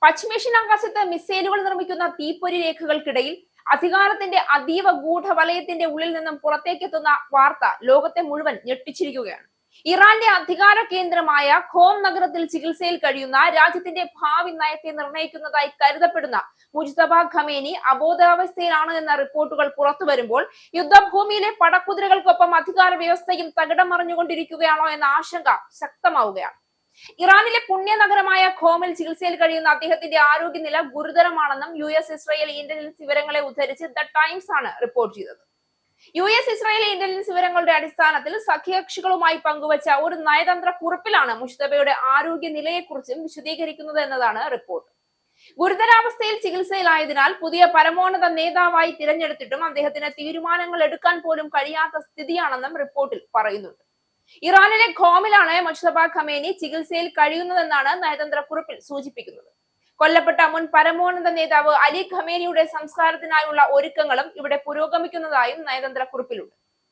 പശ്ചിമേഷ്യൻ ആകാശത്ത് മിസൈലുകൾ നിർമ്മിക്കുന്ന തീപ്പൊരി രേഖകൾക്കിടയിൽ അധികാരത്തിന്റെ അതീവ ഗൂഢവലയത്തിന്റെ ഉള്ളിൽ നിന്നും പുറത്തേക്കെത്തുന്ന വാർത്ത ലോകത്തെ മുഴുവൻ ഞെട്ടിച്ചിരിക്കുകയാണ്. ഇറാന്റെ അധികാര കേന്ദ്രമായ ഖോം നഗരത്തിൽ ചികിത്സയിൽ കഴിയുന്ന രാജ്യത്തിന്റെ ഭാവി നയത്തെ നിർണ്ണയിക്കുന്നതായി കരുതപ്പെടുന്ന മുജ്തബ ഖമേനി അബോധാവസ്ഥയിലാണ് എന്ന റിപ്പോർട്ടുകൾ പുറത്തു വരുമ്പോൾ യുദ്ധഭൂമിയിലെ പടക്കുതിരകൾക്കൊപ്പം അധികാര വ്യവസ്ഥയും തകിടം മറിഞ്ഞുകൊണ്ടിരിക്കുകയാണോ എന്ന ആശങ്ക ശക്തമാവുകയാണ്. ഇറാനിലെ പുണ്യനഗരമായ ഖോമിൽ ചികിത്സയിൽ കഴിയുന്ന അദ്ദേഹത്തിന്റെ ആരോഗ്യനില ഗുരുതരമാണെന്നും ഇസ്രായേൽ ഇന്റലിജൻസ് വിവരങ്ങളെ ഉദ്ധരിച്ച് ദ ടൈംസ് ആണ് റിപ്പോർട്ട് ചെയ്തത്. ഇസ്രായേൽ ഇന്റലിജൻസ് വിവരങ്ങളുടെ അടിസ്ഥാനത്തിൽ സഖ്യകക്ഷികളുമായി പങ്കുവച്ച ഒരു നയതന്ത്ര കുറിപ്പിലാണ് മുജ്തബയുടെ ആരോഗ്യനിലയെക്കുറിച്ചും വിശദീകരിക്കുന്നത് എന്നതാണ് റിപ്പോർട്ട്. ഗുരുതരാവസ്ഥയിൽ ചികിത്സയിലായതിനാൽ പുതിയ പരമോന്നത നേതാവായി തിരഞ്ഞെടുത്തിട്ടും അദ്ദേഹത്തിന് തീരുമാനങ്ങൾ എടുക്കാൻ പോലും കഴിയാത്ത സ്ഥിതിയാണെന്നും റിപ്പോർട്ടിൽ പറയുന്നുണ്ട്. ഇറാനിലെ ഖോമിലാണ് മുജ്തബ ഖമേനി ചികിത്സയിൽ കഴിയുന്നതെന്നാണ് നയതന്ത്ര കുറിപ്പിൽ സൂചിപ്പിക്കുന്നത്. കൊല്ലപ്പെട്ട മുൻ പരമോന്നത നേതാവ് അലി ഖമേനിയുടെ സംസ്കാരത്തിനായുള്ള ഒരുക്കങ്ങളും ഇവിടെ പുരോഗമിക്കുന്നതായും നയതന്ത്ര കുറിപ്പിലുണ്ട്.